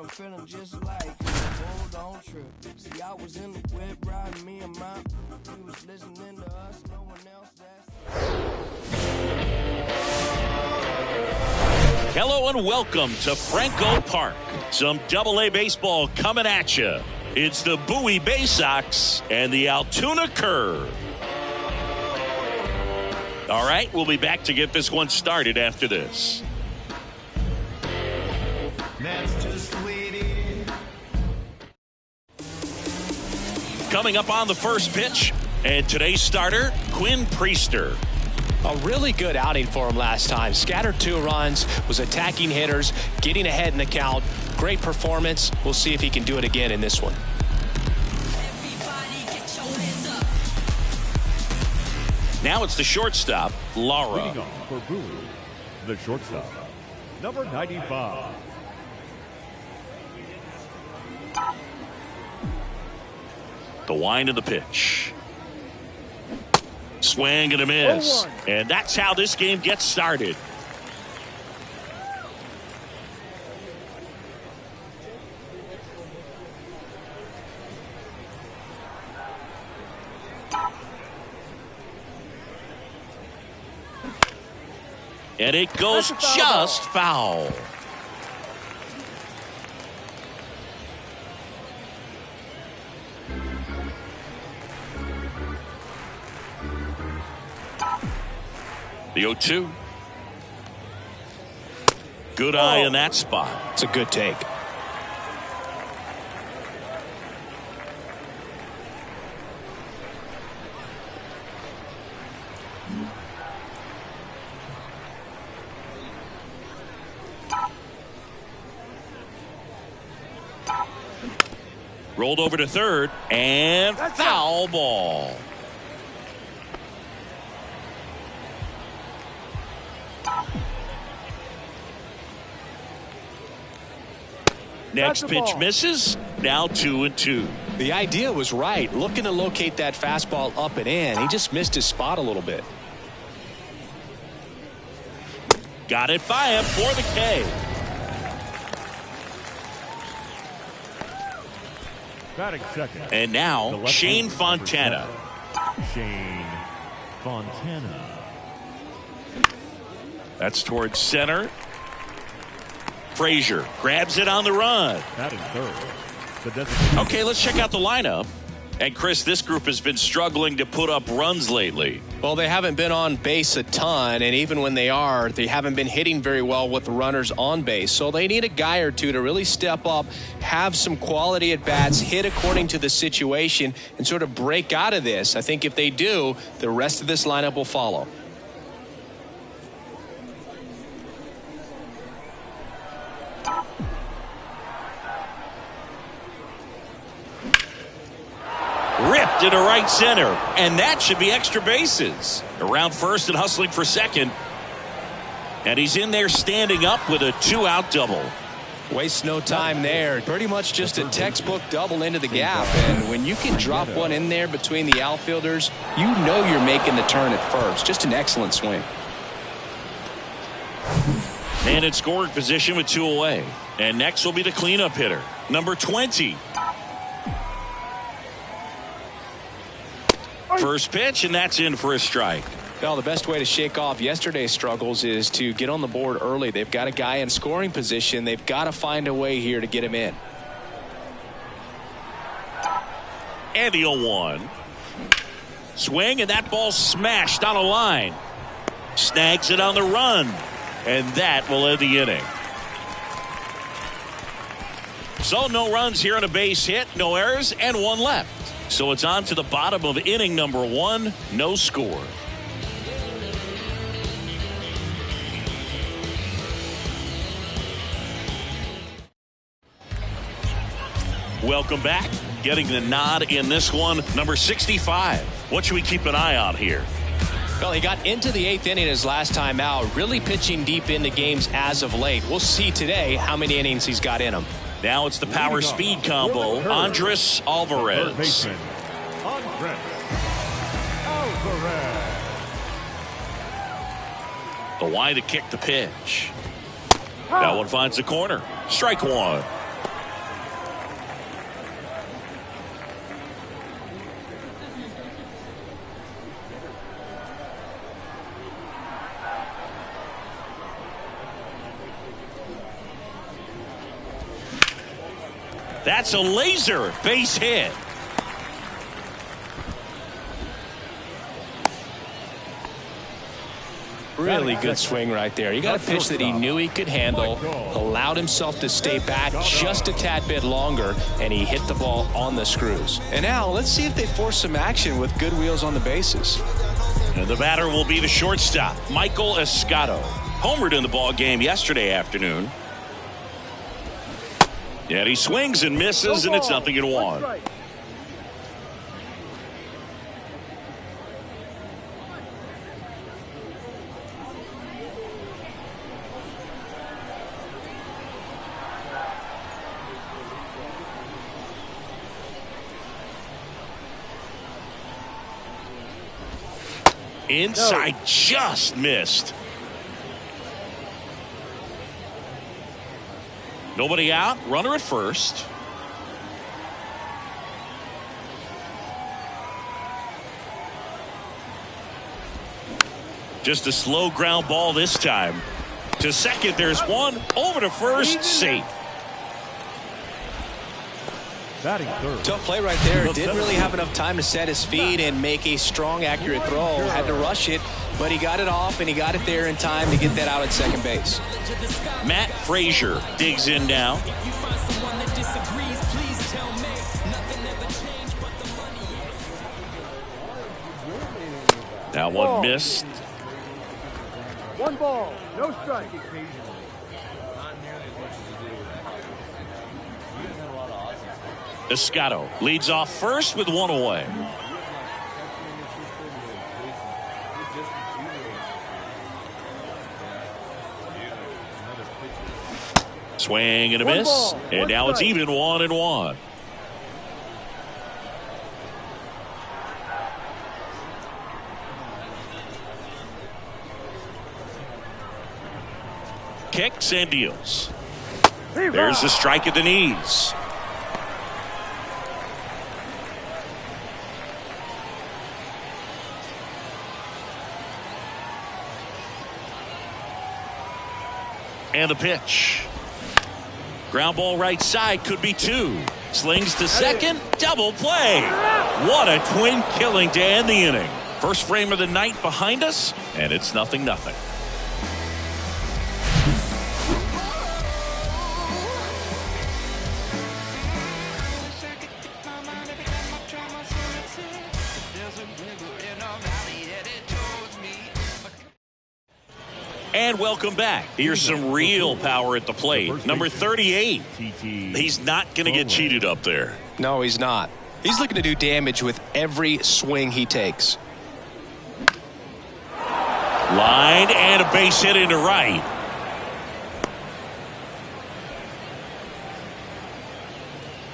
I'm feeling just like hold on trip. See, I was in the whip riding me and my we was listening to us, no one else. Hello and welcome to Franco Park. Some Double-A baseball coming at you. It's the Bowie Baysox and the Altoona Curve. All right, we'll be back to get this one started after this. That's just waiting. Coming up on the first pitch, and today's starter, Quinn Priester. A really good outing for him last time. Scattered 2 runs, was attacking hitters, getting ahead in the count. Great performance. We'll see if he can do it again in this one. Now it's the shortstop, Lara. Leading off for Bowie, the shortstop, number 95. The wind of the pitch. Swing and a miss. And that's how this game gets started. And it goes just foul. The 0-2. Good eye in that spot. It's a good take. Rolled over to third and foul ball. Next pitch misses. Now 2-2. The idea was right. Looking to locate that fastball up and in. He just missed his spot a little bit. Got it by him for the K. Batting second. And now Shane Fontana. Shane Fontana. That's towards center. Frazier grabs it on the run. Batting third. Okay, let's check out the lineup. And Chris, this group has been struggling to put up runs lately. Well, they haven't been on base a ton, and even when they are, they haven't been hitting very well with the runners on base. So they need a guy or two to really step up, have some quality at bats, hit according to the situation, and sort of break out of this. I think if they do, the rest of this lineup will follow. Ripped into right center, and that should be extra bases. Around first and hustling for second. And he's in there standing up with a 2-out double. Waste no time there. Pretty much just a textbook double into the gap. And when you can drop one in there between the outfielders, you know you're making the turn at first. Just an excellent swing. And in scoring position with 2 away. And next will be the cleanup hitter, number 20. First pitch, and that's in for a strike. Well, the best way to shake off yesterday's struggles is to get on the board early. They've got a guy in scoring position. They've got to find a way here to get him in. And the 0-1. Swing, and that ball smashed on a line. Snags it on the run. And that will end the inning. So no runs here on a base hit, no errors, and 1 left. So it's on to the bottom of inning number 1, no score. Welcome back. Getting the nod in this one, number 65. What should we keep an eye on here? Well, he got into the 8th inning his last time out, really pitching deep into games as of late. We'll see today how many innings he's got in him. Now it's the power speed combo, Andres Alvarez. The wide to kick the pitch. That one finds the corner. Strike 1. That's a laser base hit. Really good swing right there. He got a pitch that he knew he could handle, allowed himself to stay back just a tad bit longer, and he hit the ball on the screws. And now let's see if they force some action with good wheels on the bases. And the batter will be the shortstop, Michael Escato. Homered in the ball game yesterday afternoon. And he swings and misses, and it's 0-1. Inside, just missed. Nobody out, runner at first. Just a slow ground ball this time. To second, there's one. Over to first, safe. Batting third. Tough play right there. Didn't really have enough time to set his feet and make a strong, accurate throw. Had to rush it, but he got it off and he got it there in time to get that out at second base. Matt Frazier digs in now. That one missed. 1 ball, no strike. Escato leads off first with 1 away. Swing and a miss, and now it's even 1-1. Kicks and deals. There's the strike at the knees. And the pitch. Ground ball right side, could be 2. Slings to second, double play. What a twin killing to end the inning. First frame of the night behind us, and it's 0-0. And welcome back. Here's some real power at the plate. Number 38. He's not going to get cheated up there. No, he's not. He's looking to do damage with every swing he takes. Line and a base hit into right.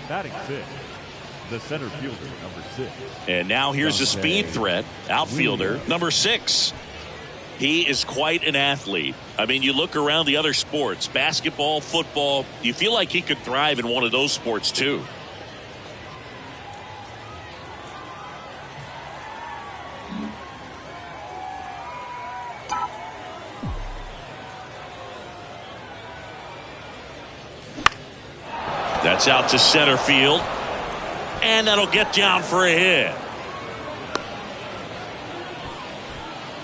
Batting 6. The center fielder, number 6. And now here's a speed threat. Outfielder, number 6. He is quite an athlete. I mean, you look around the other sports, basketball, football, you feel like he could thrive in one of those sports too. That's out to center field. And that'll get down for a hit.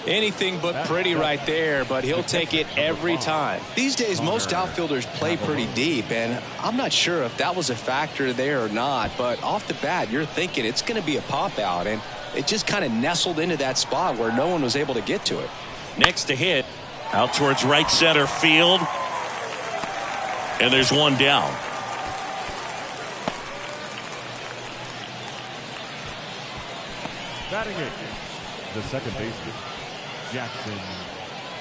Anything but pretty right there, but he'll take it every time. These days, most outfielders play pretty deep, and I'm not sure if that was a factor there or not, but off the bat, you're thinking it's going to be a pop-out, and it just kind of nestled into that spot where no one was able to get to it. Next to hit, out towards right center field, and there's one down. Batting 8. The second baseman, Jackson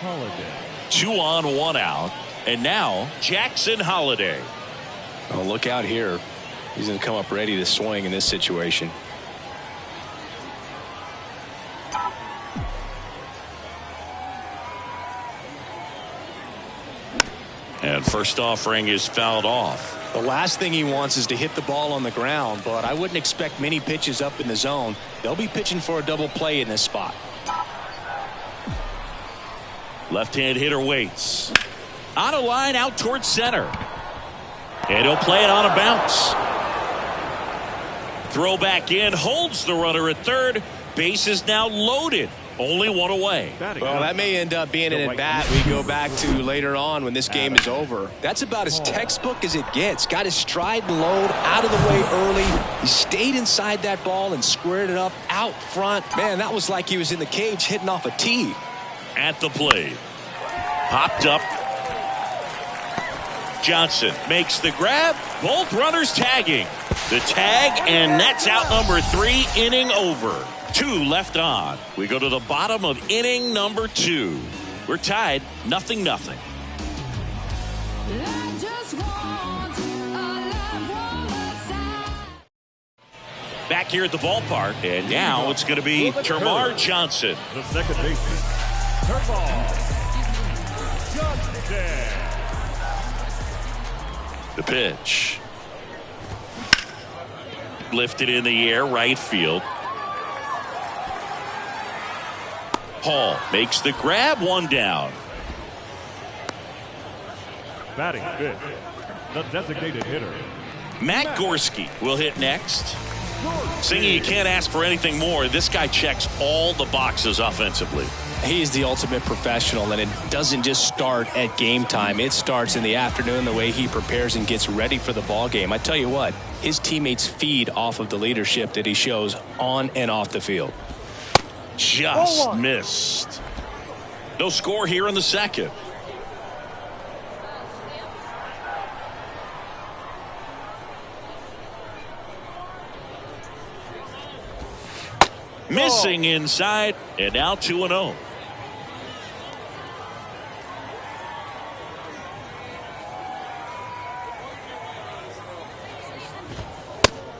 Holiday. 2 on, 1 out. And now Jackson Holiday. Oh, look out here. He's going to come up ready to swing in this situation. And first offering is fouled off. The last thing he wants is to hit the ball on the ground, but I wouldn't expect many pitches up in the zone. They'll be pitching for a double play in this spot. Left-hand hitter waits. On a line out towards center. And he'll play it on a bounce. Throw back in, holds the runner at third. Base is now loaded. Only one away. Well, that may end up being an at-bat we go back to later on when this game is over. That's about as textbook as it gets. Got his stride and load out of the way early. He stayed inside that ball and squared it up out front. Man, that was like he was in the cage hitting off a tee. At the plate. Popped up. Johnson makes the grab. Both runners tagging. The tag, and that's out number 3, inning over. 2 left on. We go to the bottom of inning number 2. We're tied 0-0. Back here at the ballpark, and now it's going to be Termarr Johnson. The second baseman, Termarr Johnson. The pitch. Lifted in the air, right field. Hall makes the grab, 1 down. Batting fifth, the designated hitter, Matt Gorski will hit next. Singing, you can't ask for anything more. This guy checks all the boxes offensively. He's the ultimate professional, and it doesn't just start at game time. It starts in the afternoon, the way he prepares and gets ready for the ball game. I tell you what, his teammates feed off of the leadership that he shows on and off the field. Just missed. No score here in the second. Missing inside, and now 2-0.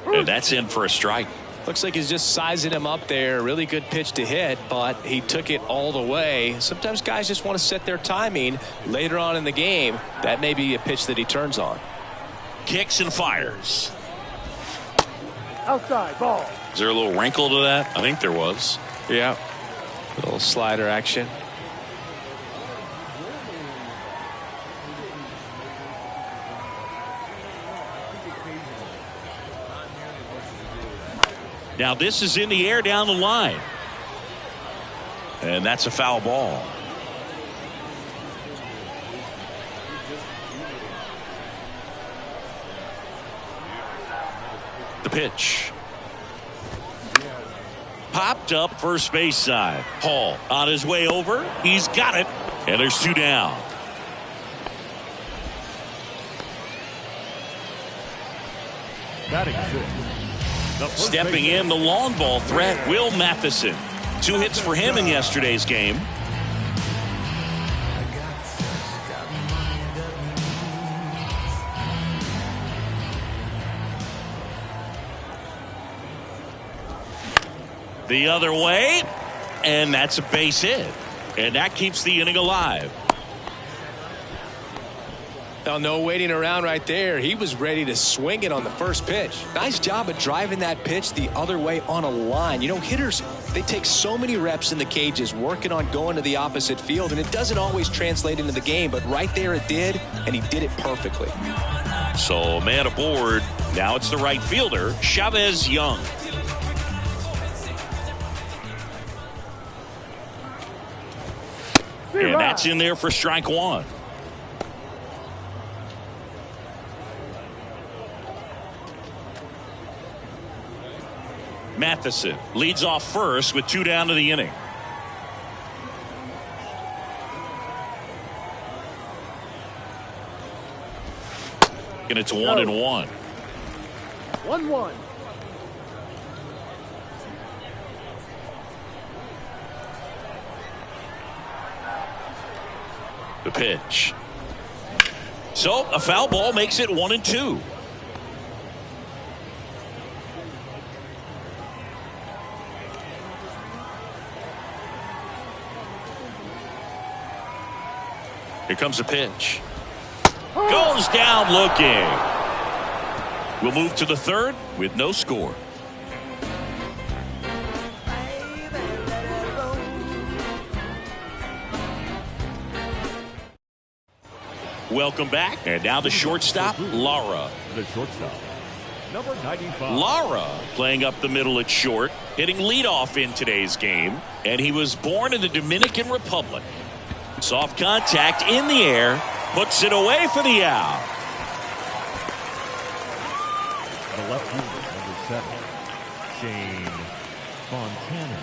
And that's in for a strike. Looks like he's just sizing him up there. Really good pitch to hit, but he took it all the way. Sometimes guys just want to set their timing later on in the game. That may be a pitch that he turns on. Kicks and fires. Outside, ball. Is there a little wrinkle to that? I think there was. Yeah. A little slider action. Now this is in the air down the line. And that's a foul ball. The pitch. Popped up first base side. Hall on his way over. He's got it. And there's 2 down. batting sixth. Stepping in, the long ball threat, Will Matheson. 2 hits for him in yesterday's game. The other way, and that's a base hit. And that keeps the inning alive. Now, no waiting around right there. He was ready to swing it on the first pitch. Nice job of driving that pitch the other way on a line. You know, hitters, they take so many reps in the cages working on going to the opposite field, and it doesn't always translate into the game, but right there it did, and he did it perfectly. So, man aboard. Now it's the right fielder, Chavez Young. And that's in there for strike 1. Matheson leads off first with 2 down to the inning. And it's 1-1. 1-1. The pitch. So a foul ball makes it 1-2. Here comes a pitch. Goes down looking. We'll move to the third with no score. Welcome back. And now the shortstop, Lara. The shortstop, Number 95. Lara playing up the middle at short, hitting leadoff in today's game, and he was born in the Dominican Republic. Soft contact in the air, puts it away for the out. The left fielder, number 7, Shane Fontana.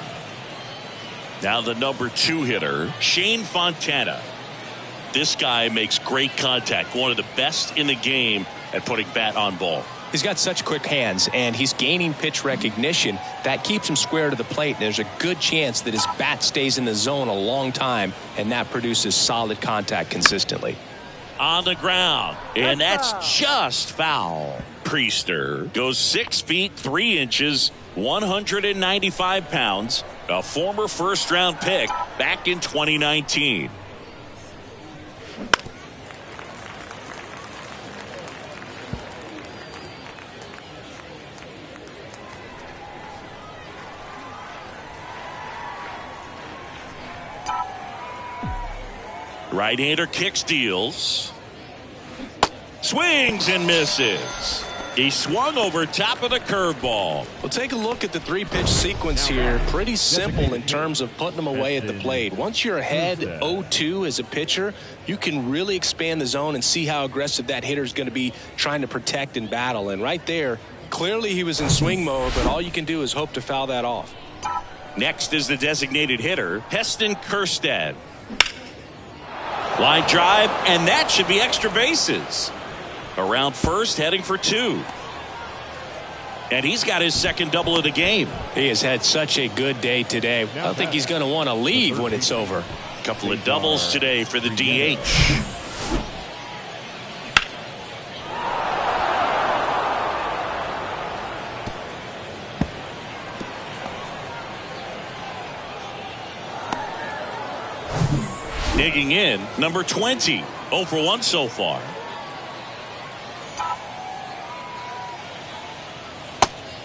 Now the number 2 hitter, Shane Fontana. This guy makes great contact, one of the best in the game at putting bat on ball. He's got such quick hands, and he's gaining pitch recognition. That keeps him square to the plate, and there's a good chance that his bat stays in the zone a long time, and that produces solid contact consistently. On the ground, and that's just foul. Priester goes 6 feet 3 inches, 195 pounds, a former first-round pick back in 2019. Right-hander kicks, deals, swings and misses. He swung over top of the curveball. Well, take a look at the 3-pitch sequence here. Pretty simple in terms of putting them away at the plate. Once you're ahead 0-2 as a pitcher, you can really expand the zone and see how aggressive that hitter is going to be trying to protect and battle. And right there, clearly he was in swing mode, but all you can do is hope to foul that off. Next is the designated hitter, Heston Kjerstad. Line drive, and that should be extra bases. Around first, heading for 2. And he's got his second double of the game. He has had such a good day today. I don't think he's going to want to leave when it's over. Couple of doubles today for the DH. Digging in, number 20. 0 for 1 so far.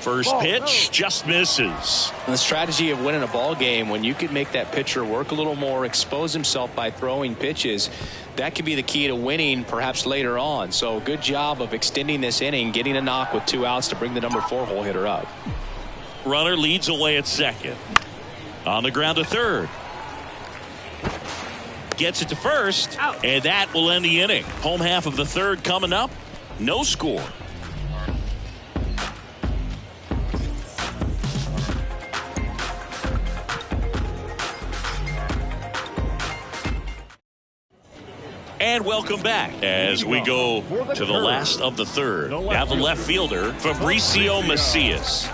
First pitch just misses. The strategy of winning a ball game, when you could make that pitcher work a little more, expose himself by throwing pitches, that could be the key to winning perhaps later on. So good job of extending this inning, getting a knock with 2 outs to bring the number 4 hole hitter up. Runner leads away at second. On the ground to third. Gets it to first, and that will end the inning. Home half of the third coming up. No score. And welcome back as we go to the last of the third. Now the left fielder, Fabricio Macias.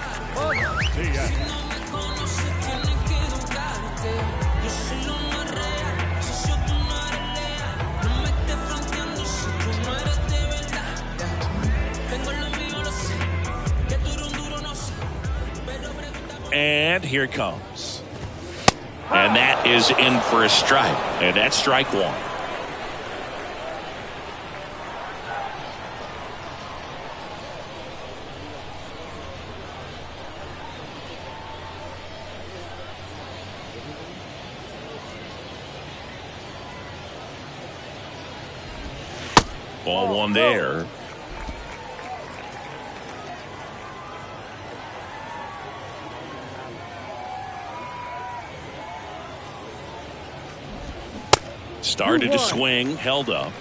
And here it comes. And that is in for a strike. And that's strike 1. Ball 1 there. Started to swing, held up.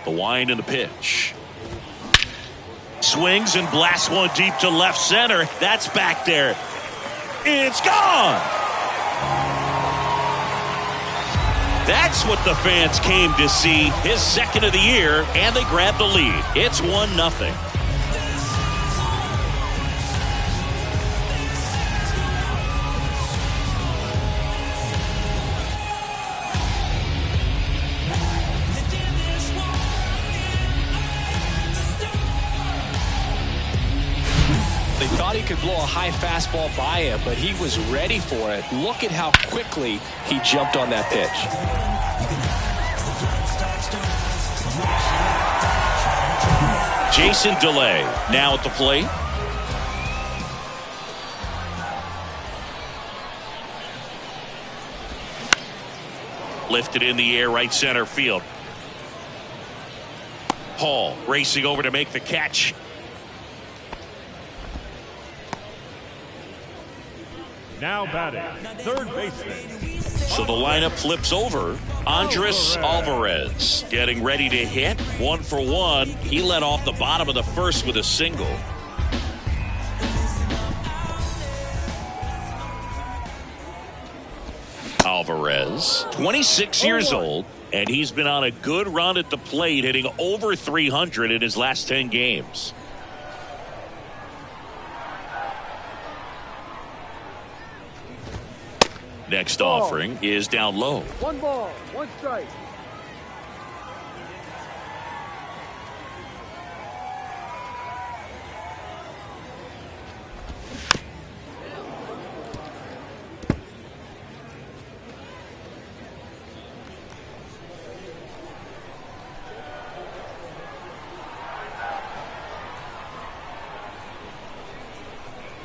The wind and the pitch. Swings and blasts one deep to left center. That's back there. It's gone. That's what the fans came to see. His second of the year, and they grabbed the lead. It's 1-0. thought he could blow a high fastball by him, but he was ready for it. Look at how quickly he jumped on that pitch. Jason DeLay now at the plate. Lifted in the air, right center field. Hall racing over to make the catch. Now batting, third baseman. So the lineup flips over. Andres Alvarez getting ready to hit. 1 for 1. He led off the bottom of the first with a single. Alvarez, 26 years old, and he's been on a good run at the plate, hitting over 300 in his last 10 games. Next offering is down low. 1 ball, 1 strike.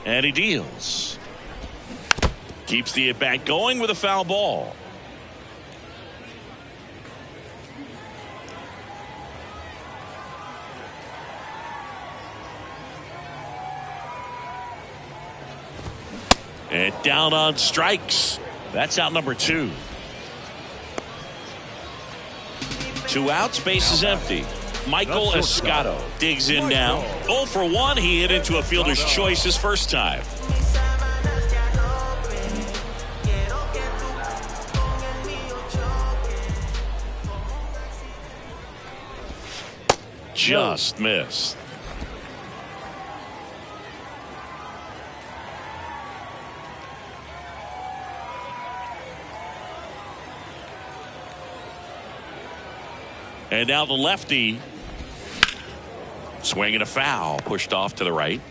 And he deals. Keeps the at-bat going with a foul ball. And down on strikes. That's out number 2. 2 outs, base is empty. Michael Escato digs in now. 0 for 1. He hit into a fielder's choice his first time. Just missed. And now the lefty swinging a foul, pushed off to the right.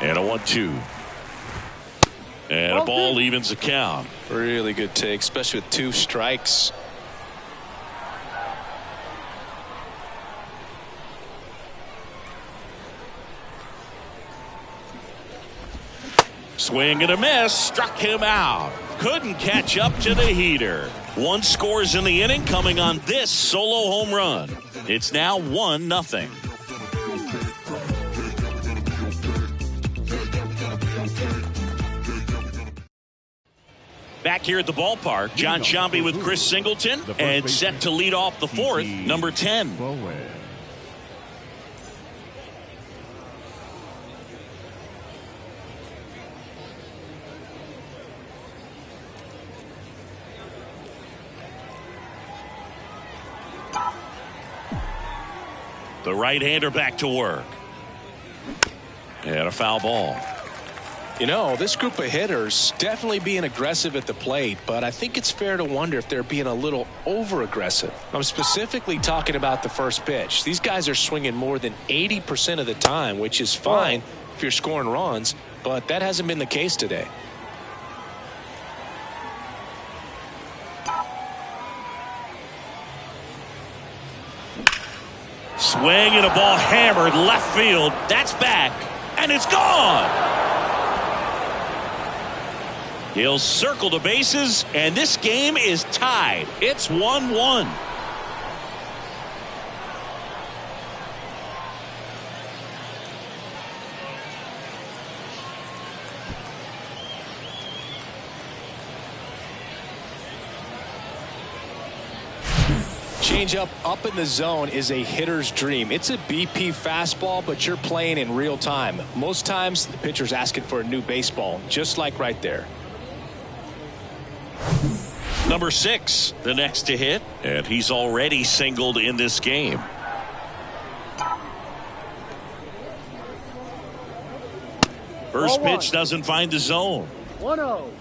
And a 1-2. And a ball evens the count. Really good take, especially with 2 strikes. Swing and a miss. Struck him out. Couldn't catch up to the heater. 1 scores in the inning, coming on this solo home run. It's now 1-0. Back here at the ballpark, John Sciambi with Chris Singleton, and set to lead off the 4th, number 10. The right-hander back to work. And a foul ball. You know, this group of hitters definitely being aggressive at the plate, but I think it's fair to wonder if they're being a little over-aggressive. I'm specifically talking about the first pitch. These guys are swinging more than 80% of the time, which is fine if you're scoring runs, but that hasn't been the case today. Swing and a ball hammered left field. That's back, and it's gone. He'll circle the bases, and this game is tied. It's 1-1. Changeup up in the zone is a hitter's dream. It's a BP fastball, but you're playing in real time. Most times, the pitcher's asking for a new baseball, just like right there. Number 6, the next to hit, and he's already singled in this game. First pitch doesn't find the zone. 1-0.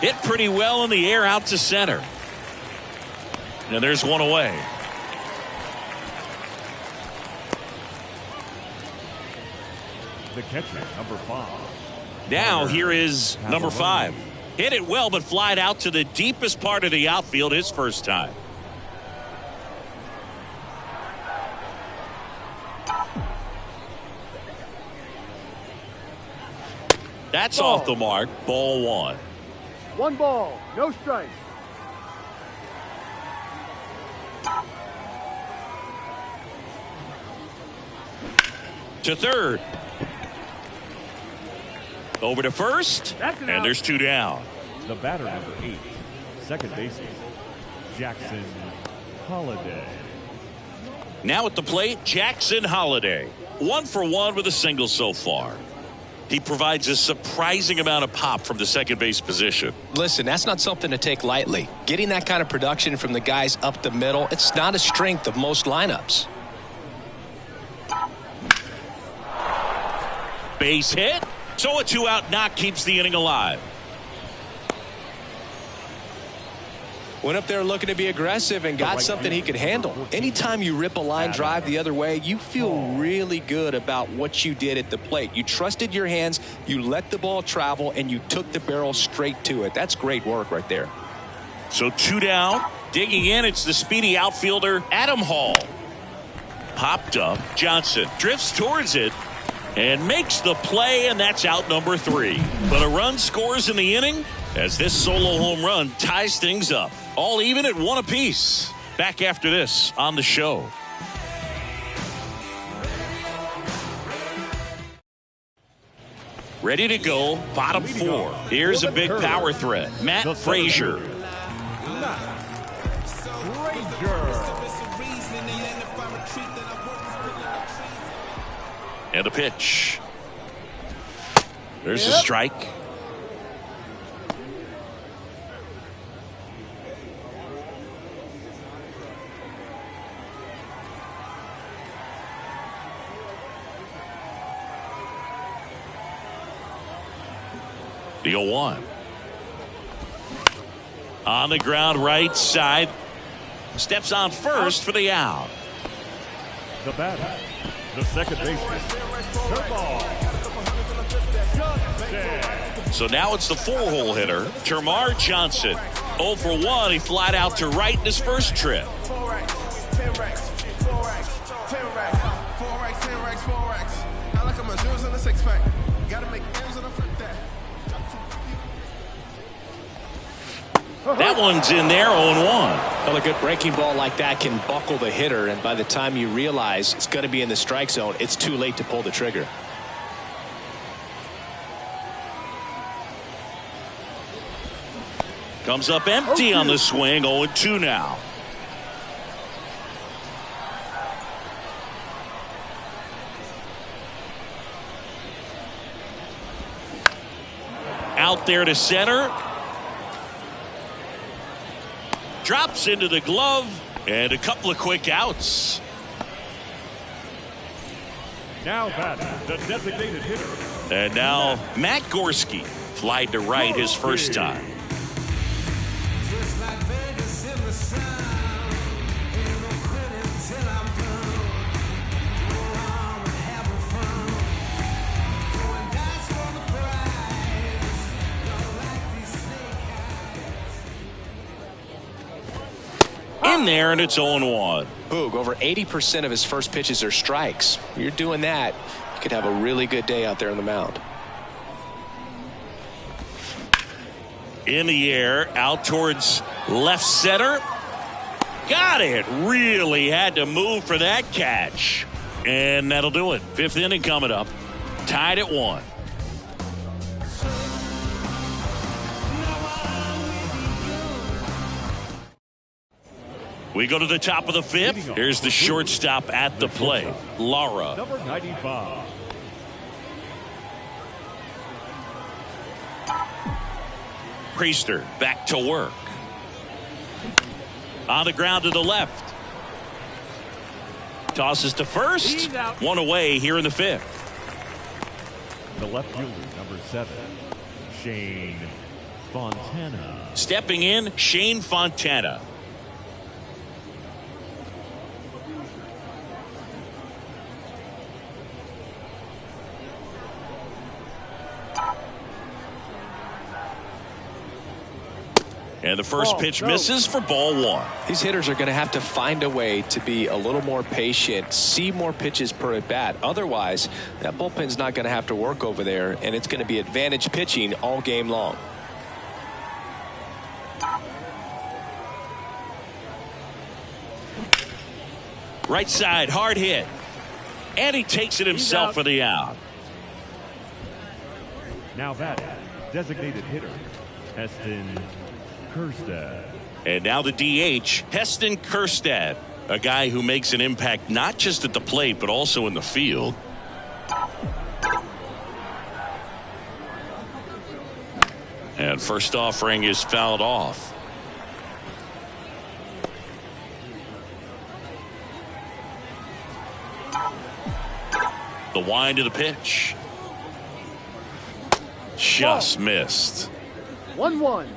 Hit pretty well in the air out to center. And there's one away. The catcher, number 5. Now here is number 5. Hit it well, but flied out to the deepest part of the outfield his first time. That's off the mark. Ball 1. 1 ball, no strike. To third. Over to first. And there's 2 down. The batter, number 8. Second baseman, Jackson Holliday. Now at the plate, Jackson Holliday. 1 for 1 with a single so far. He provides a surprising amount of pop from the second base position. Listen, that's not something to take lightly. Getting that kind of production from the guys up the middle, it's not a strength of most lineups. Base hit. So a 2-out knock keeps the inning alive. Went up there looking to be aggressive and got something he could handle. Anytime you rip a line drive the other way, you feel really good about what you did at the plate. You trusted your hands, you let the ball travel, and you took the barrel straight to it. That's great work right there. So 2 down. Digging in, it's the speedy outfielder, Adam Hall. Popped up. Johnson drifts towards it and makes the play, and that's out number 3. But a run scores in the inning as this solo home run ties things up. All even at 1 apiece. Back after this on the show. Ready to go, bottom 4. Here's a big power threat. Matt Frazier. And a pitch. There's a strike. The 0-1. On the ground right side. Steps on first for the out. The batter, the second baseman, So now it's the 4-hole hitter, Termarr Johnson. 0 for 1. He flied out to right in his first trip. That one's in there, 0-1. Well, a good breaking ball like that can buckle the hitter, and by the time you realize it's going to be in the strike zone, it's too late to pull the trigger. Comes up empty on the swing, 0-2 now. Out there to center. Drops into the glove, and a couple of quick outs. now batting, the designated hitter. And now Matt Gorski flied to right his first time. In there, and it's 0-1. Boog, over 80% of his first pitches are strikes. You're doing that, you could have a really good day out there on the mound. In the air, out towards left center. Got it. Really had to move for that catch. And that'll do it. Fifth inning coming up. Tied at 1. We go to the top of the fifth. Here's the shortstop at the plate, Lara. Number 95. Priester back to work. On the ground to the left. Tosses to first. One away here in the fifth. The left fielder, number 7, Shane Fontana. Stepping in, Shane Fontana. And the first pitch misses for ball 1. These hitters are going to have to find a way to be a little more patient, see more pitches per at bat. Otherwise, that bullpen's not going to have to work over there, and it's going to be advantage pitching all game long. Right side, hard hit. And he takes it himself for the out. Now batting, designated hitter, Heston Kjerstad. And now the DH, Heston Kjerstad, a guy who makes an impact not just at the plate but also in the field. And first offering is fouled off. The wind of the pitch. Just missed. 1-1.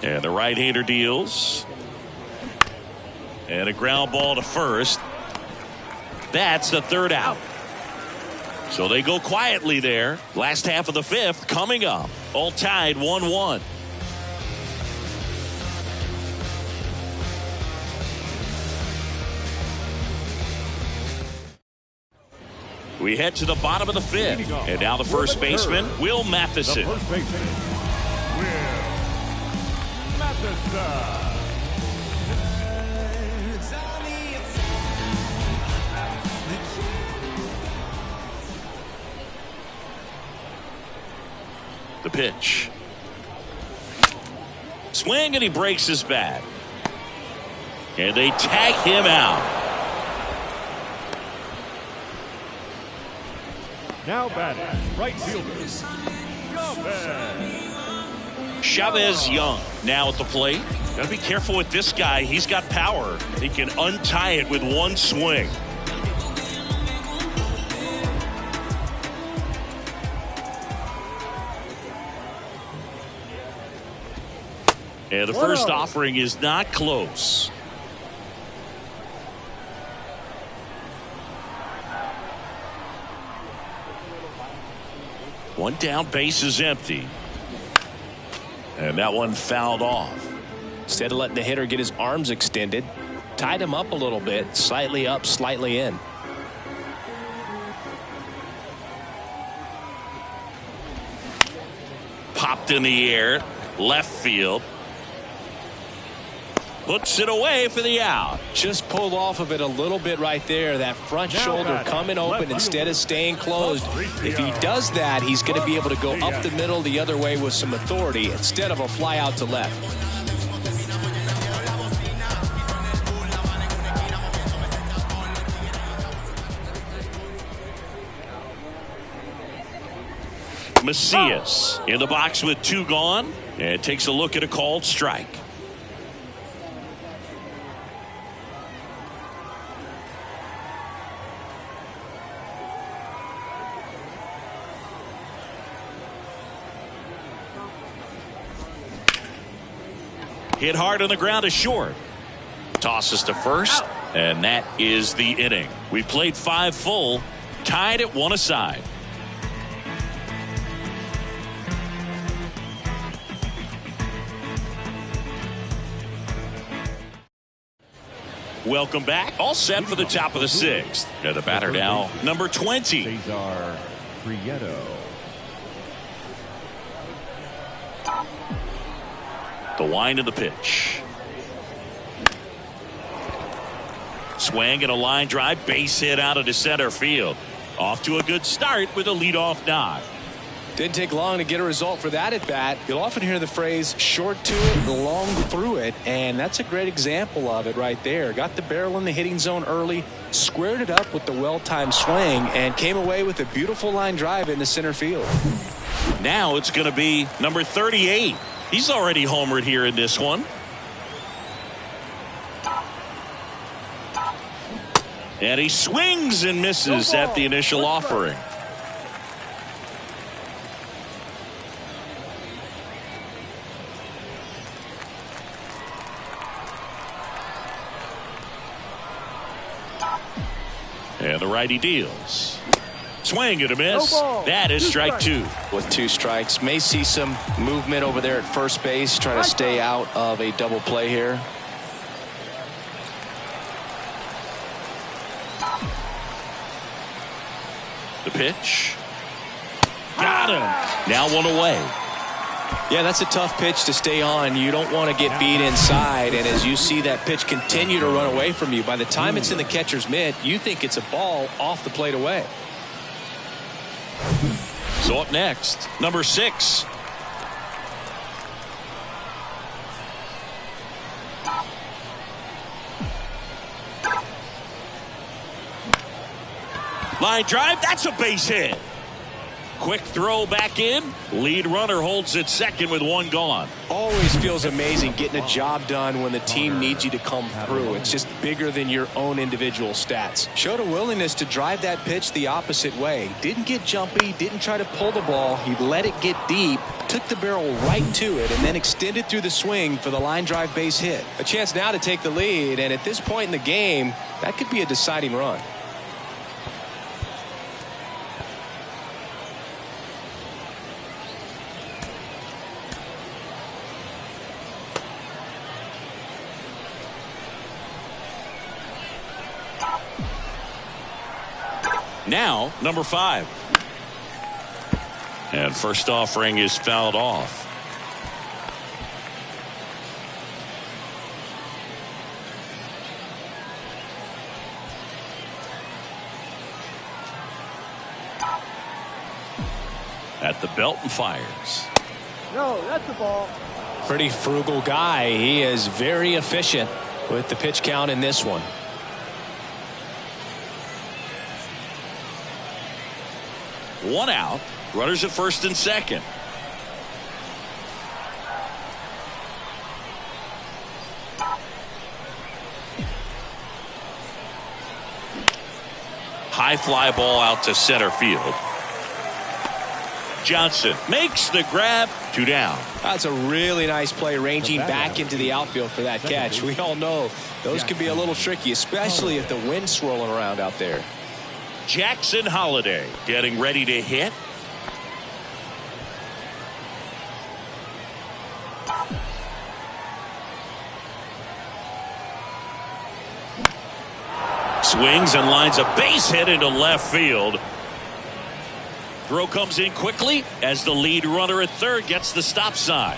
And the right-hander deals. And a ground ball to first. That's the third out. So they go quietly there. Last half of the fifth coming up. All tied 1-1. We head to the bottom of the fifth. And now the first baseman, Will Matheson. The first baseman, Will Matheson. The pitch. Swing, and he breaks his bat. And they tag him out. Now batting, right fielder, Chavez Young now at the plate. Gotta be careful with this guy. He's got power. He can untie it with one swing. And the first offering is not close. One down, base is empty. And that one fouled off. Instead of letting the hitter get his arms extended, tied him up a little bit, slightly up, slightly in. Popped in the air, left field. Puts it away for the out. Just pulled off of it a little bit right there. That front shoulder coming open instead of staying closed. If he does that, he's going to be able to go up the middle the other way with some authority instead of a fly out to left. Macias in the box with 2 gone and takes a look at a called strike. Hit hard on the ground is short. Tosses to first, and that is the inning. We played 5 full, tied at 1 aside. Welcome back. All set for the top of the 6th. And the batter now, number 20. Cesar Prieto. The wind of the pitch. Swing and a line drive, base hit out into center field. Off to a good start with a leadoff knock. Didn't take long to get a result for that at bat. You'll often hear the phrase short to it, long through it, and that's a great example of it right there. Got the barrel in the hitting zone early, squared it up with the well-timed swing, and came away with a beautiful line drive into center field. Now it's going to be number 38. He's already homered here in this one. And he swings and misses at the initial offering. And the righty deals. Swing and a miss. That is strike two. With 2 strikes, may see some movement over there at first base, trying to stay out of a double play here. The pitch. Got him. Now one away. Yeah, that's a tough pitch to stay on. You don't want to get beat inside, and as you see that pitch continue to run away from you, by the time it's in the catcher's mitt, you think it's a ball off the plate away. So up next, number 6. Line drive, that's a base hit. Quick throw back in. Lead runner holds at second with 1 gone. Always feels amazing getting a job done when the team needs you to come through. It's just bigger than your own individual stats. Showed a willingness to drive that pitch the opposite way. Didn't get jumpy, didn't try to pull the ball. He let it get deep, took the barrel right to it, and then extended through the swing for the line drive base hit. A chance now to take the lead, and at this point in the game, that could be a deciding run. Now, number 5. And first offering is fouled off. At the belt and fires. No, that's the ball. Pretty frugal guy. He is very efficient with the pitch count in this one. One out. Runners at first and second. High fly ball out to center field. Johnson makes the grab. 2 down. That's a really nice play, ranging back into the outfield for that catch. We all know those can be a little tricky, especially if the wind's swirling around out there. Jackson Holiday getting ready to hit. Swings and lines a base hit into left field. Throw comes in quickly as the lead runner at third gets the stop sign.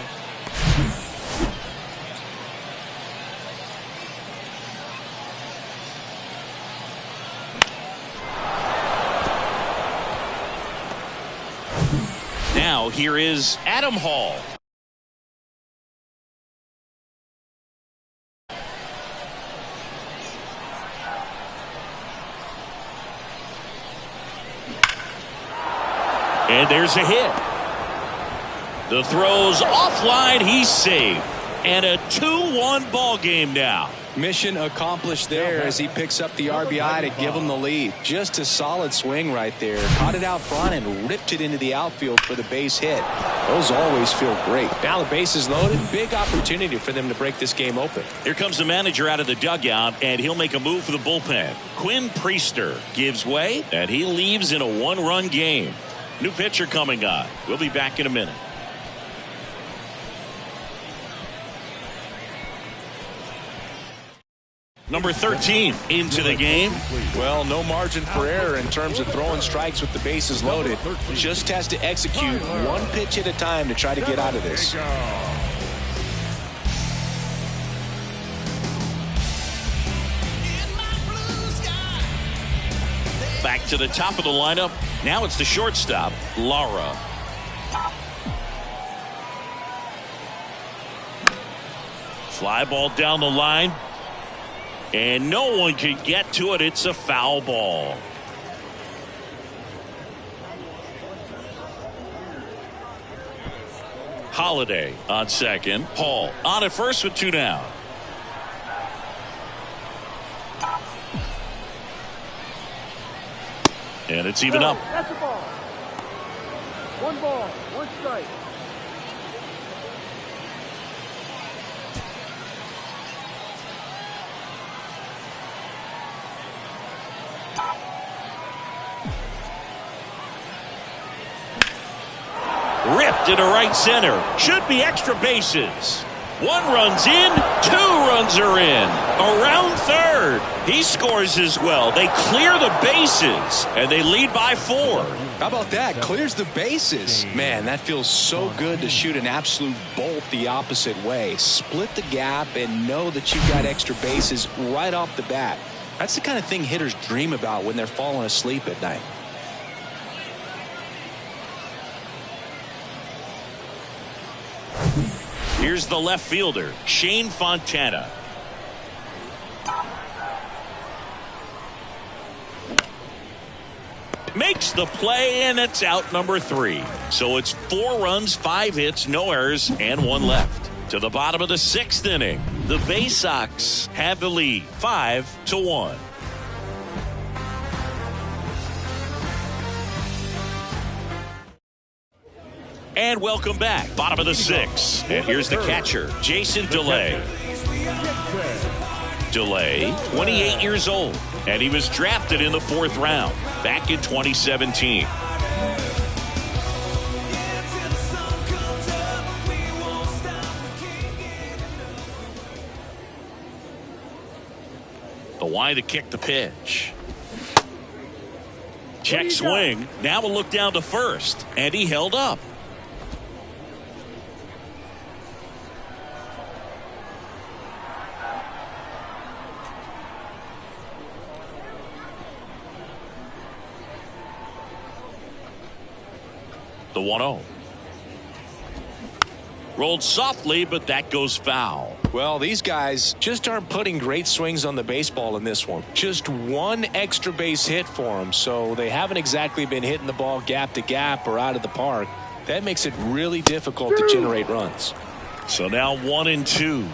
Now here is Adam Hall. And there's a hit. The throw's offline. He's safe. And a 2-1 ball game now. Mission accomplished there as he picks up the RBI to give him the lead. Just a solid swing right there. Caught it out front and ripped it into the outfield for the base hit. Those always feel great. Now the base is loaded. Big opportunity for them to break this game open. Here comes the manager out of the dugout, and he'll make a move for the bullpen. Quinn Priester gives way, and he leaves in a 1-run game. New pitcher coming on. We'll be back in a minute. Number 13 into the game. Well, no margin for error in terms of throwing strikes with the bases loaded. Just has to execute one pitch at a time to try to get out of this. back to the top of the lineup. Now it's the shortstop, Lara. Fly ball down the line. And no one can get to it. It's a foul ball. Holiday on second. Hall on at first with 2 down. And it's even up. That's a ball. 1 ball, 1 strike. Ripped into right center. Should be extra bases. 1 run's in. 2 runs are in. Around third. He scores as well. They clear the bases, and they lead by 4. How about that? Clears the bases. Man, that feels so good to shoot an absolute bolt the opposite way. Split the gap and know that you've got extra bases right off the bat. That's the kind of thing hitters dream about when they're falling asleep at night. Here's the left fielder, Shane Fontana. Makes the play, and it's out number 3. So it's 4 runs, 5 hits, no errors, and 1 left. To the bottom of the 6th inning, the Baysox have the lead, 5-1. And welcome back. Bottom of the 6th. And here's the catcher, Jason DeLay. DeLay, 28 years old. And he was drafted in the 4th round back in 2017. The wide to kick the pitch. Check swing. Now a look down to first. And he held up. The 1-0. Rolled softly, but that goes foul. Well, these guys just aren't putting great swings on the baseball in this one. Just 1 extra base hit for them, so they haven't exactly been hitting the ball gap to gap or out of the park. That makes it really difficult to generate runs. So now 1-2.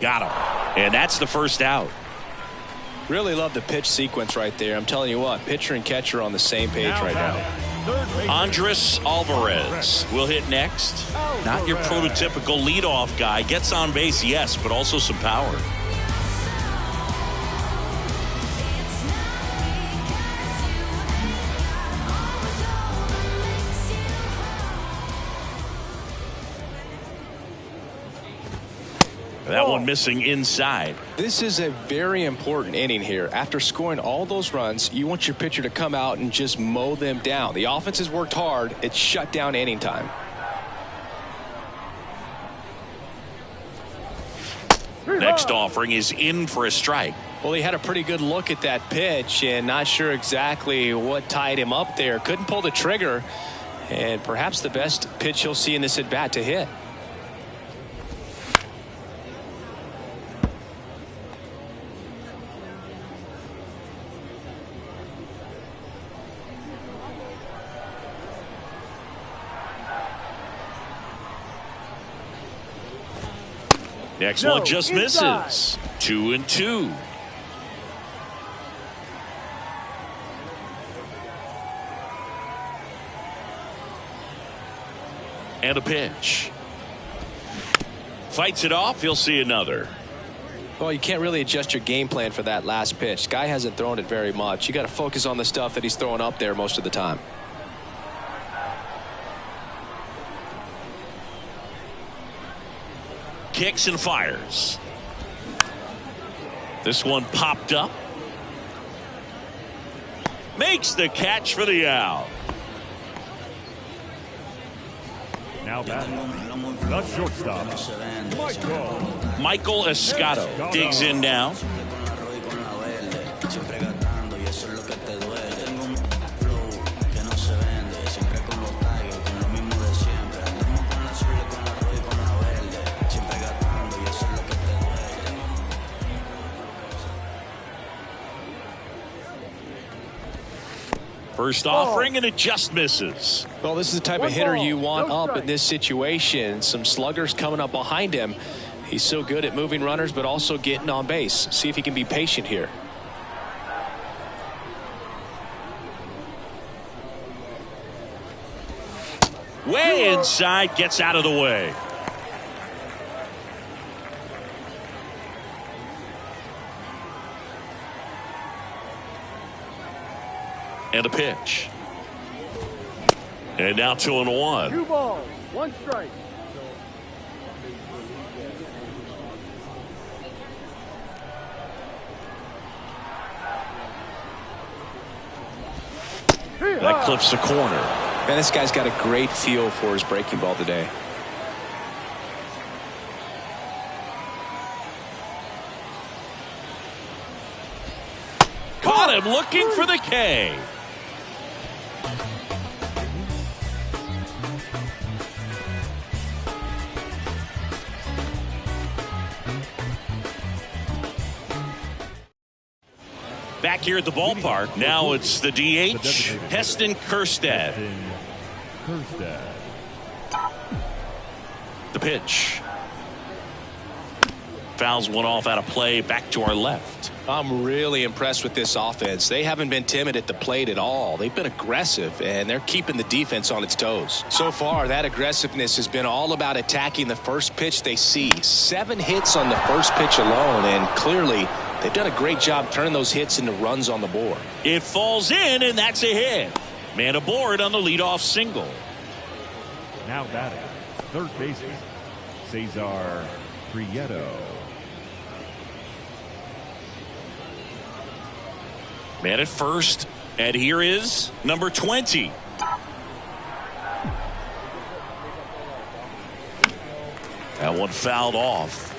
Got him. And that's the first out. Really love the pitch sequence right there. I'm telling you what, pitcher and catcher on the same page right now. Andres Alvarez will hit next. Not your prototypical leadoff guy. Gets on base, yes, but also some power. That one missing inside. This is a very important inning here. After scoring all those runs, you want your pitcher to come out and just mow them down. The offense has worked hard. It's shut down inning time. Next offering is in for a strike. Well, he had a pretty good look at that pitch and not sure exactly what tied him up there. Couldn't pull the trigger, and perhaps the best pitch he'll see in this at bat to hit. Next one just misses. 2-2. And a pitch. Fights it off. He'll see another. Well, you can't really adjust your game plan for that last pitch. Guy hasn't thrown it very much. You got to focus on the stuff that he's throwing up there most of the time. Kicks and fires. This one popped up. Makes the catch for the out. Now batting, the shortstop, Michael Escato digs in now. First offering, and it just misses. Well, this is the type of hitter you want up in this situation. Some sluggers coming up behind him. He's so good at moving runners, but also getting on base. See if he can be patient here. Way inside, gets out of the way. And a pitch. And now 2-1. 2 balls, 1 strike. That clips the corner. Man, this guy's got a great feel for his breaking ball today. Caught him looking for the K. Back here at the ballpark, now it's the DH, Heston Kjerstad. The pitch. Fouls one off out of play, back to our left. I'm really impressed with this offense. They haven't been timid at the plate at all. They've been aggressive, and they're keeping the defense on its toes. So far, that aggressiveness has been all about attacking the first pitch they see. 7 hits on the first pitch alone, and clearly they've done a great job turning those hits into runs on the board. It falls in, and that's a hit. Man aboard on the leadoff single. Now batting, third baseman, Cesar Prieto. Man at first, and here is number 20. That one fouled off.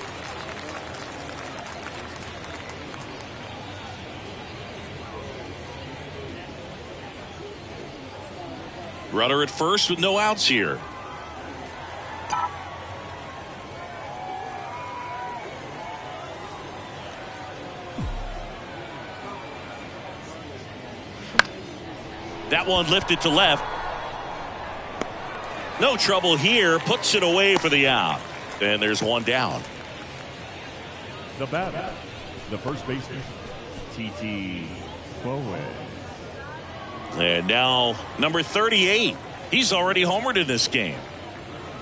Runner at first with no outs here. That one lifted to left. No trouble here. Puts it away for the out. And there's one down. The batter, the first baseman, T.T. Bowen. And now number 38. He's already homered in this game.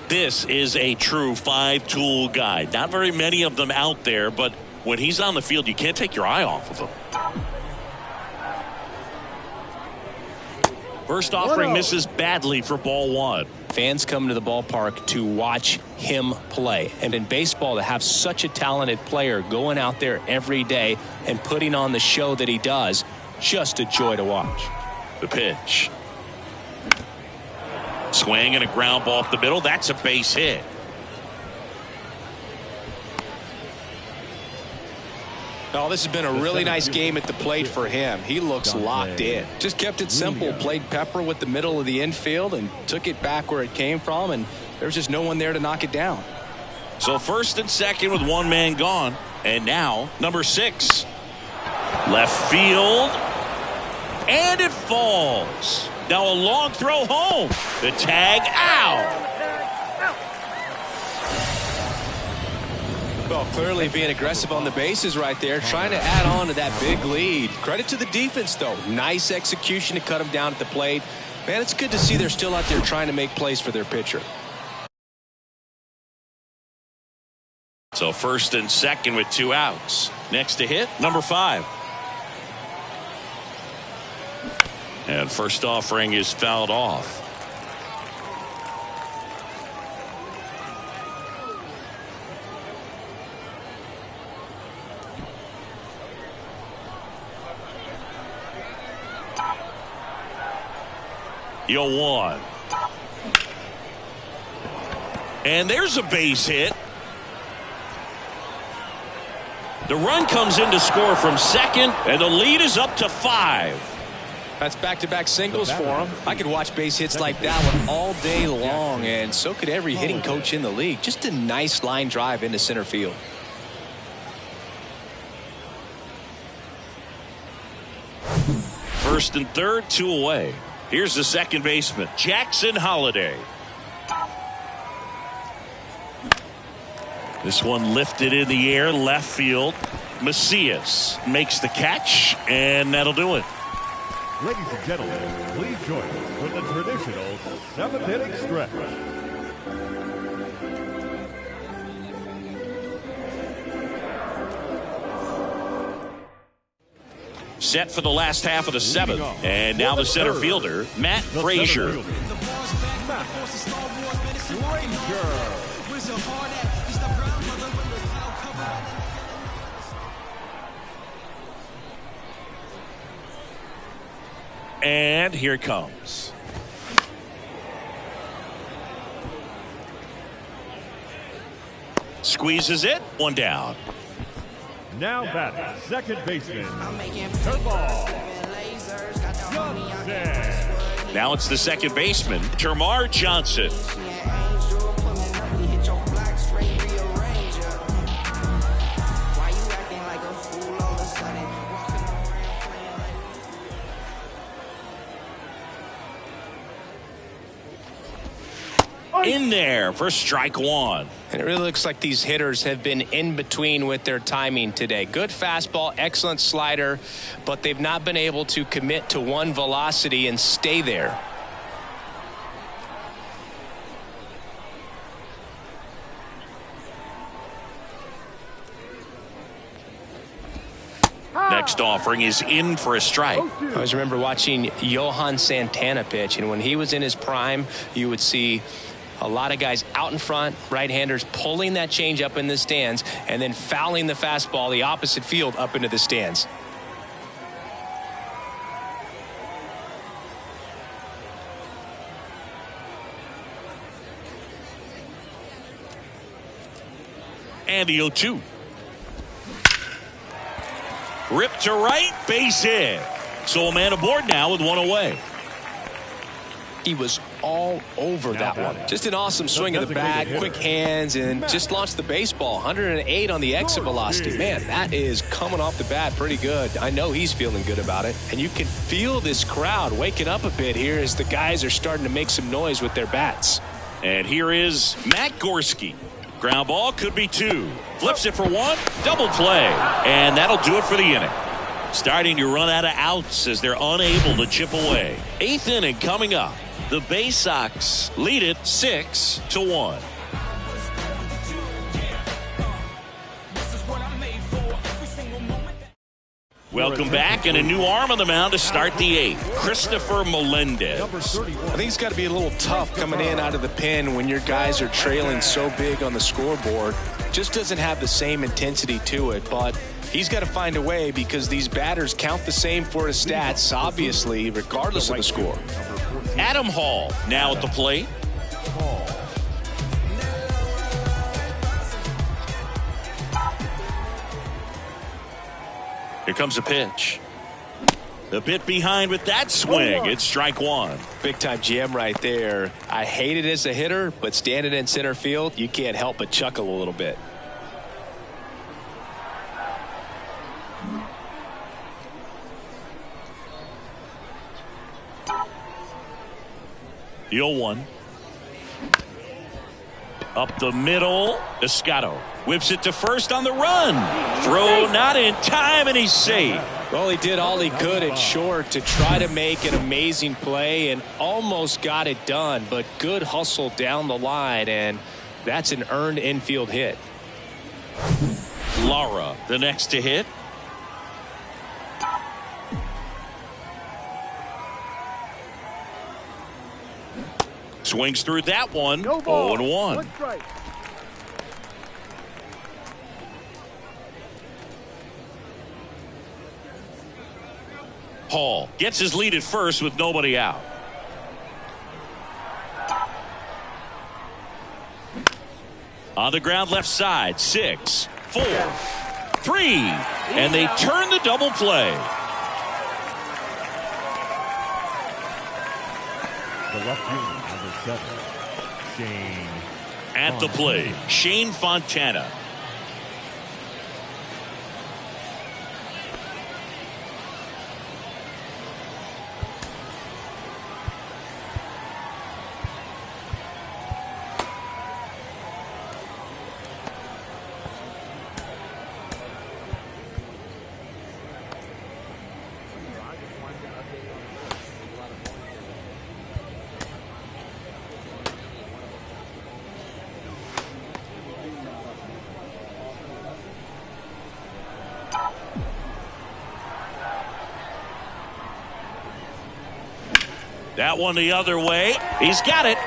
This is a true 5-tool guy. Not very many of them out there, but when he's on the field, you can't take your eye off of him. First offering misses badly for ball 1. Fans come to the ballpark to watch him play. And in baseball, to have such a talented player going out there every day and putting on the show that he does, just a joy to watch. The pitch. Swing and a ground ball up the middle. That's a base hit. Oh, this has been a really nice game at the plate for him. He looks locked in. Just kept it simple. Played pepper with the middle of the infield and took it back where it came from, and there was just no one there to knock it down. So first and second with one man gone. And now number 6. Left field. And it falls. Now a long throw home. The tag out. Well, clearly being aggressive on the bases right there, trying to add on to that big lead. Credit to the defense, though. Nice execution to cut them down at the plate. Man, it's good to see they're still out there trying to make plays for their pitcher. So first and second with 2 outs. Next to hit, number 5. And first offering is fouled off. And there's a base hit. The run comes in to score from second, and the lead is up to 5. That's back-to-back singles for him. I could watch base hits like that one all day long, and so could every hitting coach in the league. Just a nice line drive into center field. First and third, 2 away. Here's the second baseman, Jackson Holliday. This one lifted in the air, left field. Macias makes the catch, and that'll do it. Ladies and gentlemen, please join us for the traditional 7th-inning stretch. Set for the last half of the 7th. And now the center fielder, Matt Frazier. And here it comes. Squeezes it. 1 down. Now batting, second baseman, Termar Johnson. Now it's the second baseman, Termar Johnson. In there for strike 1. And it really looks like these hitters have been in between with their timing today. Good fastball, excellent slider, but they've not been able to commit to one velocity and stay there. Next offering is in for a strike. I always remember watching Johan Santana pitch, and when he was in his prime, you would see a lot of guys out in front, right-handers pulling that change up in the stands and then fouling the fastball the opposite field up into the stands. And the 0-2. Ripped to right, base hit. So a man aboard now with 1 away. He was all over that one. Just an awesome swing of the bat, quick hands, and just launched the baseball. 108 on the exit velocity. Man, that is coming off the bat pretty good. I know he's feeling good about it. And you can feel this crowd waking up a bit here as the guys are starting to make some noise with their bats. And here is Matt Gorski. Ground ball, could be 2. Flips it for 1. Double play. And that'll do it for the inning. Starting to run out of outs as they're unable to chip away. 8th inning coming up. The Baysox lead it 6-1. Welcome back, and a new arm on the mound to start the 8th. Christopher Melendez. I think it's got to be a little tough coming in out of the pen when your guys are trailing so big on the scoreboard. Just doesn't have the same intensity to it, but he's got to find a way because these batters count the same for his stats, obviously, regardless of the score. Adam Hall now at the plate. Here comes a pitch. A bit behind with that swing. It's strike 1. Big time jam right there. I hate it as a hitter, but standing in center field, you can't help but chuckle a little bit. The 0-1. Up the middle, Escato whips it to first on the run. Throw not in time, and he's safe. Well, he did all he could at short to try to make an amazing play and almost got it done, but good hustle down the line, and that's an earned infield hit. Lara, the next to hit. Swings through that one. 0-1. Hall gets his lead at first with nobody out. On the ground left side. 6, 4, 3. And they turn the double play. The left fielder, number 7, Shane. At the plate, Shane Fontana. That one the other way. He's got it.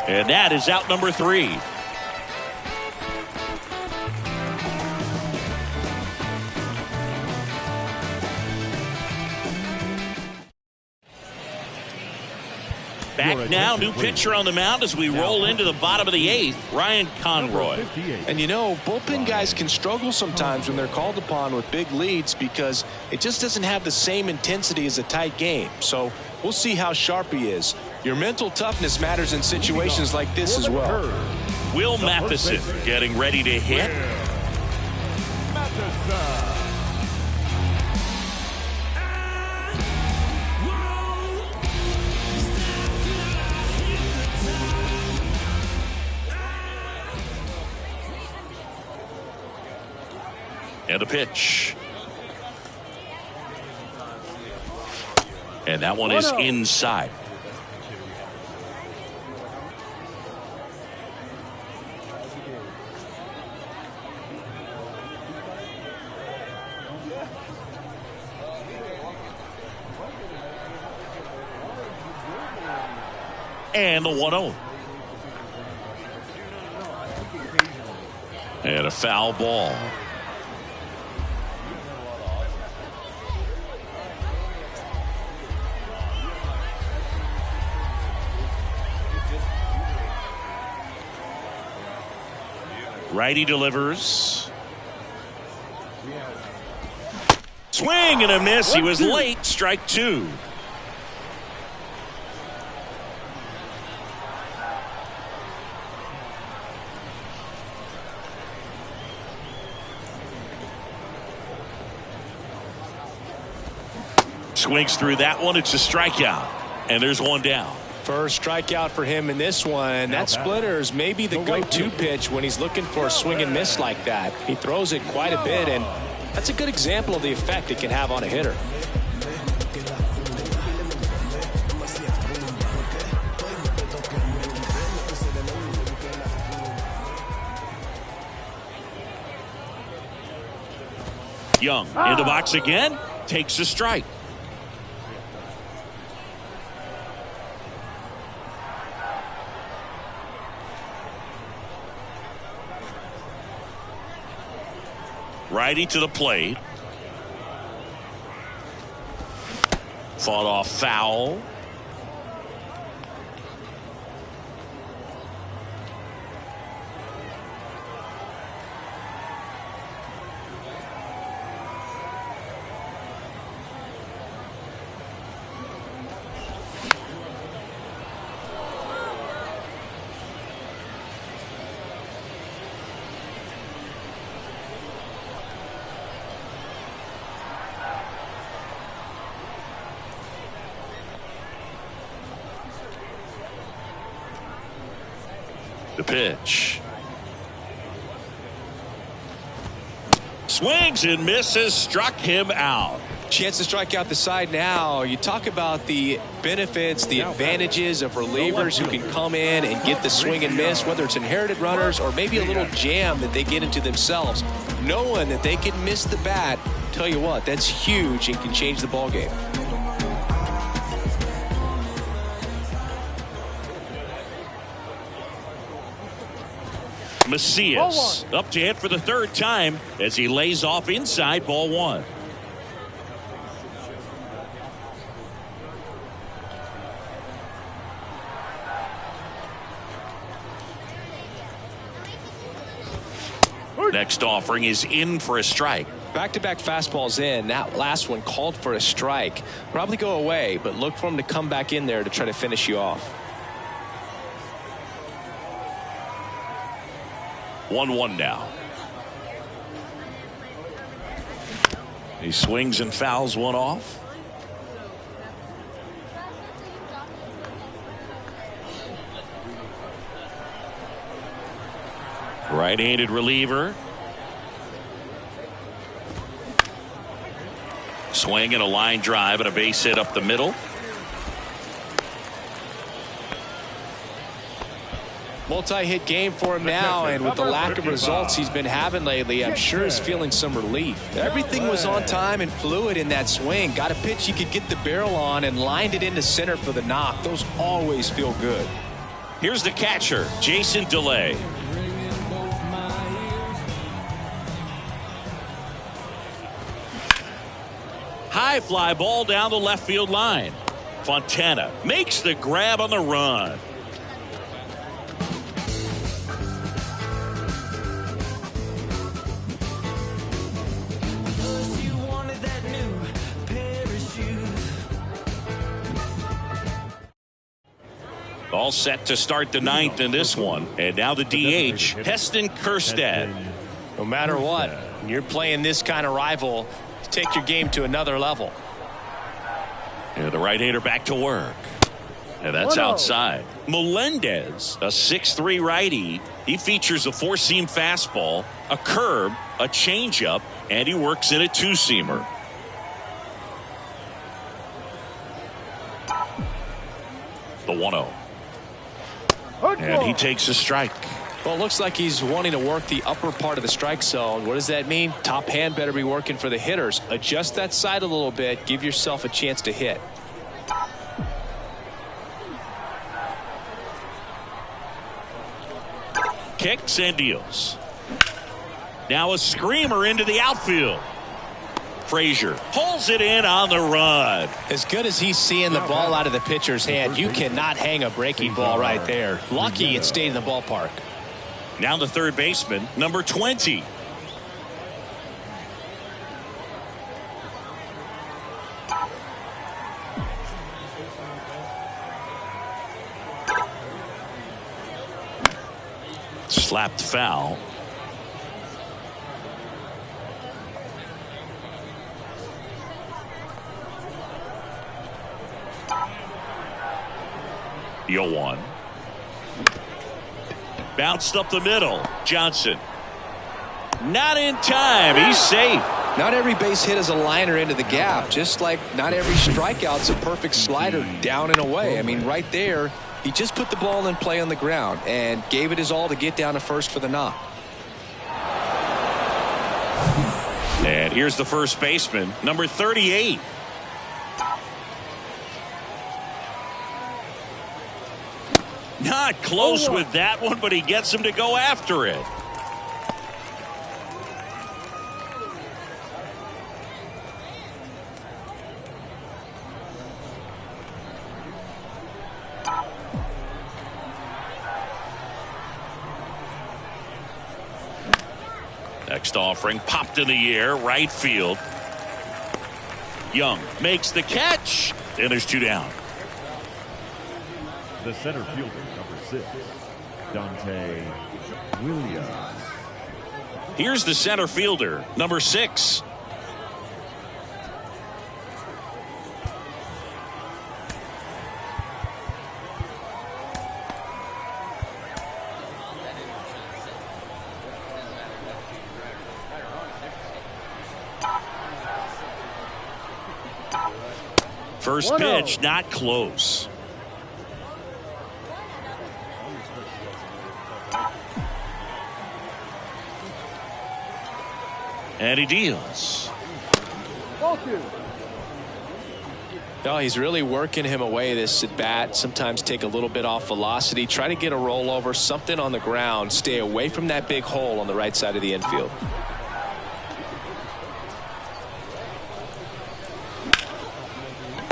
And that is out number 3. Back now, new pitcher on the mound as we roll into the bottom of the 8th, Ryan Conroy. And you know, bullpen guys can struggle sometimes when they're called upon with big leads because it just doesn't have the same intensity as a tight game. So we'll see how sharp he is. Your mental toughness matters in situations like this as well. Will Matheson getting ready to hit. And a pitch. And that one is inside. And the 1-0. And a foul ball. Righty delivers. Swing and a miss. He was late. Strike 2. Swings through that one. It's a strikeout. And there's one down. First strikeout for him in this one. That splitter is maybe the go-to pitch when he's looking for a swing and miss like that. He throws it quite a bit, and that's a good example of the effect it can have on a hitter. Young in the box again. Takes a strike. Righty to the plate. Fought off foul. The pitch. Swings and misses. Struck him out. Chance to strike out the side now. You talk about the benefits, the advantages of relievers who can come in and get the swing and miss, whether it's inherited runners or maybe a little jam that they get into themselves. Knowing that they can miss the bat, tell you what, that's huge and can change the ball game. Macias up to hit for the 3rd time as he lays off inside, ball 1. Next offering is in for a strike. Back-to-back fastballs in. That last one called for a strike. Probably go away, but look for him to come back in there to try to finish you off. 1-1 now. He swings and fouls one off. Right-handed reliever. Swing and a line drive and a base hit up the middle. Multi-hit game for him now, and with the lack of results he's been having lately, I'm sure he's feeling some relief. Everything was on time and fluid in that swing. Got a pitch he could get the barrel on and lined it into center for the knock. Those always feel good. Here's the catcher, Jason DeLay. High fly ball down the left field line. Fontana makes the grab on the run. All set to start the ninth in this one. And now the DH, Heston Kjerstad. No matter what, when you're playing this kind of rival, take your game to another level. And the right-hander back to work. And that's outside. Melendez, a 6'3 righty. He features a four-seam fastball, a curve, a changeup, and he works in a two-seamer. The 1-0. And he takes a strike. Well, it looks like he's wanting to work the upper part of the strike zone. What does that mean? Top hand better be working for the hitters. Adjust that side a little bit. Give yourself a chance to hit. Kicks and deals. Now a screamer into the outfield. Frazier pulls it in on the run. As good as he's seeing the ball out of the pitcher's hand, you cannot hang a breaking ball right there. Lucky it stayed in the ballpark. Now the third baseman, number 20. Slapped foul. The 0-1. Bounced up the middle. Johnson. Not in time. He's safe. Not every base hit is a liner into the gap, just like not every strikeout's a perfect slider down and away. I mean, right there, he just put the ball in play on the ground and gave it his all to get down to first for the knock. And here's the first baseman, number 38. Not close with that one, but he gets him to go after it. Next offering popped in the air, right field. Young makes the catch, and there's two down. The center fielder, number 6, Dante Williams. Here's the center fielder, number 6. First pitch, not close. And he deals. No, he's really working him away this at bat. Sometimes take a little bit off velocity. Try to get a rollover, something on the ground. Stay away from that big hole on the right side of the infield.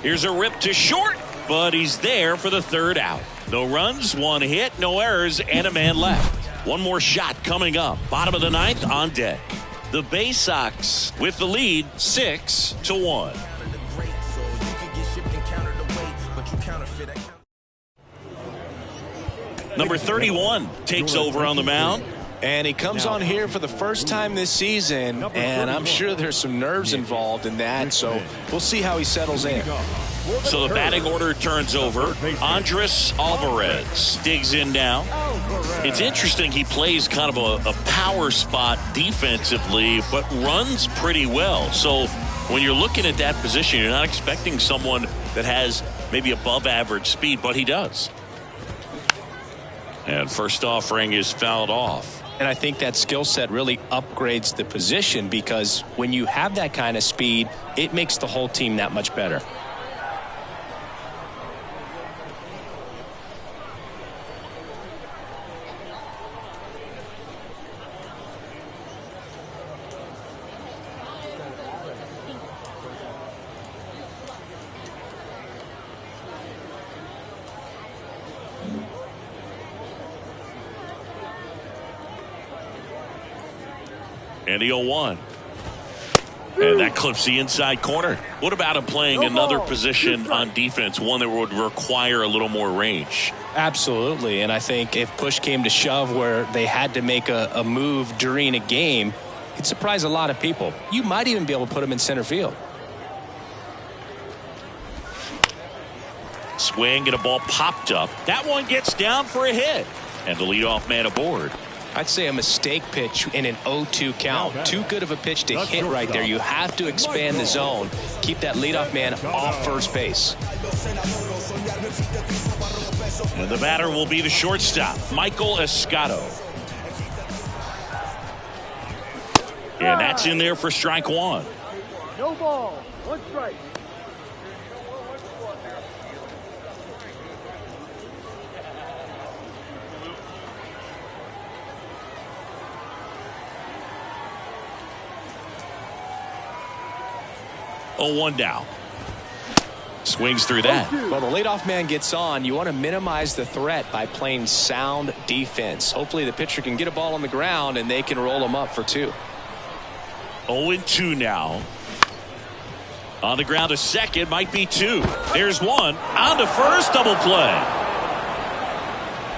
Here's a rip to short, but he's there for the third out. No runs, one hit, no errors, and a man left. One more shot coming up. Bottom of the ninth on deck. The Baysox with the lead 6-1. Number 31 takes over on the mound. And he comes on here for the first time this season, and I'm sure there's some nerves involved in that, so we'll see how he settles in. So the batting order turns over. Andres Alvarez digs in now. It's interesting, he plays kind of a power spot defensively, but runs pretty well. So when you're looking at that position, you're not expecting someone that has maybe above average speed, but he does. And first offering is fouled off. And I think that skill set really upgrades the position, because when you have that kind of speed, it makes the whole team that much better. And the 0-1. And that clips the inside corner. What about him playing another position on defense, one that would require a little more range? Absolutely. And I think if push came to shove where they had to make a move during a game, it'd surprise a lot of people. You might even be able to put him in center field. Swing and a ball popped up. That one gets down for a hit. And the leadoff man aboard. I'd say a mistake pitch in an 0-2 count. Too good of a pitch to hit right there. You have to expand the zone. Keep that leadoff man off first base. And the batter will be the shortstop, Michael Escato. And that's in there for strike one. No ball. One strike. Oh, 1 down. Swings through that. Well, the leadoff man gets on. You want to minimize the threat by playing sound defense. Hopefully the pitcher can get a ball on the ground and they can roll him up for 2. 0-2 now. On the ground to second, might be 2. There's 1. On to first, double play.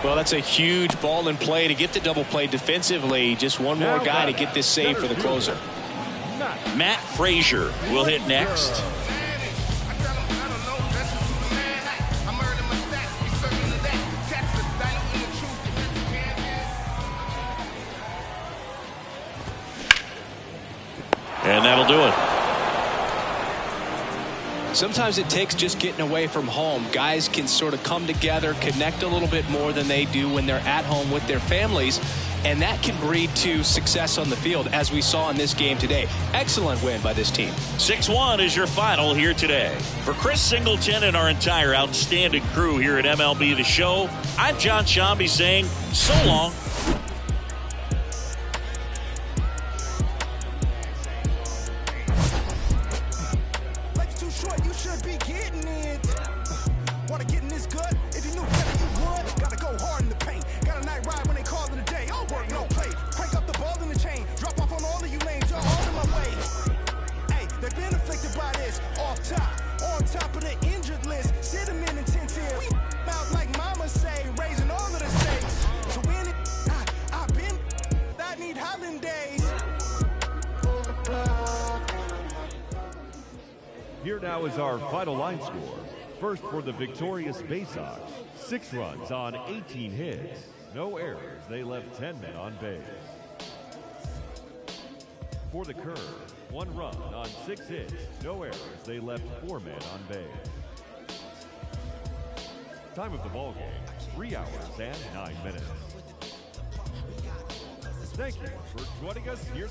Well, that's a huge ball in play to get the double play defensively. Just one more guy to get this save for the closer. Matt Frazier will hit next. And that'll do it. Sometimes it takes just getting away from home. Guys can sort of come together, connect a little bit more than they do when they're at home with their families. And that can breed to success on the field, as we saw in this game today. Excellent win by this team. 6-1 is your final here today. For Chris Singleton and our entire outstanding crew here at MLB The Show, I'm John Shambi saying so long. Life's too short, you should be getting it. Wanna get in this good? If you knew better, you would. Gotta go hard in the paint. Got a night ride when they call it a day. All work, no play. Crank up the ball in the chain. Drop off on all of you lanes. You're all in my way. Hey, they've been afflicted by this. Off top, on top of the injured list. Sit them in intensive. We out like mama say, raising all of the stakes. To win it, I've been. I need Hollandaise. Here now is our final line score. First for the victorious Baysox, 6 runs on 18 hits. No errors. They left 10 men on base. For the Curve, 1 run on 6 hits. No errors. They left 4 men on base. Time of the ball game, 3 hours and 9 minutes. Thank you for joining us here.